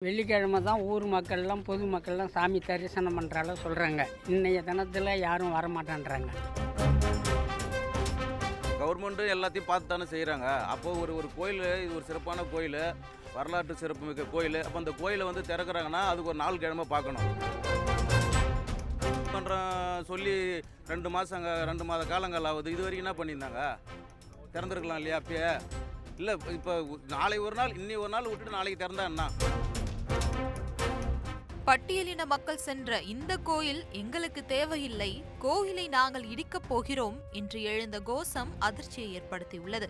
வெள்ளிக்கிழமை தான் ஊர் மக்கள்லாம் பொதுமக்கள்லாம் சாமி தரிசனம் பண்ணுறால சொல்கிறாங்க. இன்றைய தினத்தில் யாரும் வரமாட்டேன்றாங்க. கவர்மெண்ட்டும் எல்லாத்தையும் பார்த்து தானே செய்கிறாங்க. அப்போது ஒரு கோயில், இது ஒரு சிறப்பான கோயில், வரலாற்று சிறப்புமிக்க கோயில். அப்போ அந்த கோயிலை வந்து திறக்கிறாங்கன்னா அதுக்கு ஒரு 4 கிழமை பார்க்கணும். சொல்லி 2 மாத காலங்கள் ஆகுது. இது வரைக்கும் என்ன பண்ணியிருந்தாங்க? திறந்துருக்கலாம் இல்லையா? அப்பயே இல்லை. இப்போ நாளை ஒரு நாள், இன்னி ஒரு நாள் விட்டுட்டு நாளைக்கு திறந்தா என்ன? பட்டியலின மக்கள் சென்ற இந்த கோயில் எங்களுக்கு தேவையில்லை, கோயிலை நாங்கள் இடிக்கப் போகிறோம் என்று எழுந்த கோஷம் அதிர்ச்சியை ஏற்படுத்தியுள்ளது.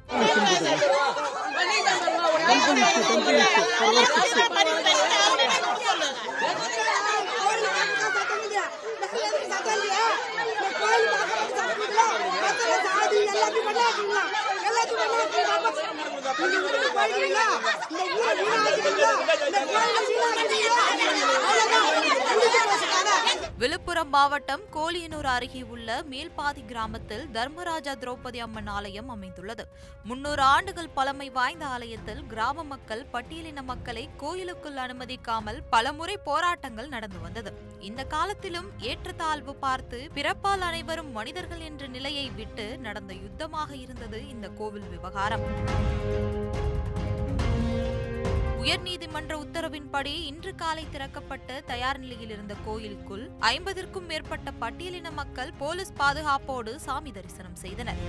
விழுப்புரம் மாவட்டம் கோலியனூர் அருகே உள்ள மேல்பாதி கிராமத்தில் தர்மராஜா திரௌபதி அம்மன் ஆலயம் அமைந்துள்ளது. 300 ஆண்டுகள் பழமை வாய்ந்த ஆலயத்தில் கிராம மக்கள் பட்டியலின மக்களை கோயிலுக்குள் அனுமதிக்காமல் பலமுறை போராட்டங்கள் நடந்து வந்தது. இந்த காலத்திலும் ஏற்றத்தாழ்வு பார்த்து பிறப்பால் அனைவரும் மனிதர்கள் என்ற நிலையை விட்டு நடந்த யுத்தமாக இருந்தது இந்த கோவில் விவகாரம். உயர்நீதிமன்ற உத்தரவின்படி இன்று காலை திறக்கப்பட்ட தயார் நிலையில் இருந்த கோயிலுக்குள் 50க்கும் மேற்பட்ட பட்டியலின மக்கள் போலீஸ் பாதுகாப்போடு சாமி தரிசனம் செய்தனர்.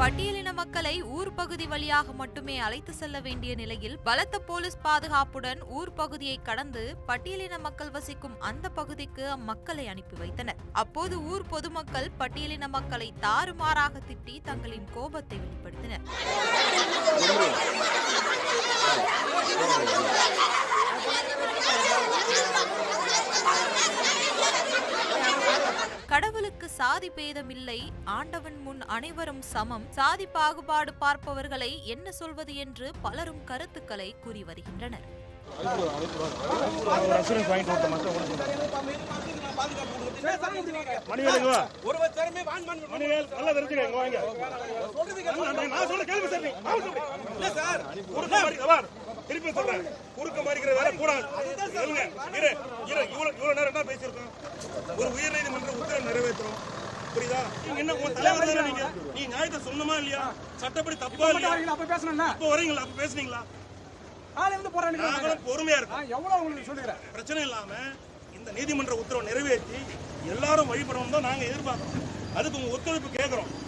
பட்டியலின மக்களை ஊர் பகுதி வழியாக மட்டுமே அழைத்து செல்ல வேண்டிய நிலையில் பலத்த போலீஸ் பாதுகாப்புடன் ஊர் பகுதியை கடந்து பட்டியலின மக்கள் வசிக்கும் அந்த பகுதிக்கு அம்மக்களை அனுப்பி வைத்தனர். அப்போது ஊர் பொதுமக்கள் பட்டியலின மக்களை தாறுமாறாக திட்டி தங்களின் கோபத்தை வெளிப்படுத்தினர். கடவுளுக்கு சாதி பேதமில்லை, ஆண்டவன் முன் அனைவரும் சமம், சாதி பாகுபாடு பார்ப்பவர்களை என்ன சொல்வது என்று பலரும் கருத்துக்களை கூறி வருகின்றனர். திருப்பி சொல்றேன், குறுக்க மறிக்கிற வேலை கூடாது. இவ்வளவு நேரம் தான் பேசியிருக்கோம். ஒரு உயர்நீதிமன்ற உத்தரவு நிறைவேற்றுறோம், புரியுதா? என்ன உங்க தலைவர் தானே நீங்க நியாயத்தை சொன்னமா இல்லையா? சட்டப்படி தப்பா இல்லையா? அப்ப பேசணும்னா அப்ப வரீங்களா? அப்ப பேசுனீங்களா? பொறுமையா இருக்கும், பிரச்சனை இல்லாம இந்த நீதிமன்ற உத்தரவை நிறைவேற்றி எல்லாரும் வழிபடணும் தான் நாங்க எதிர்பார்க்கிறோம். அதுக்கு உங்க ஒத்துழைப்பு கேட்கிறோம்.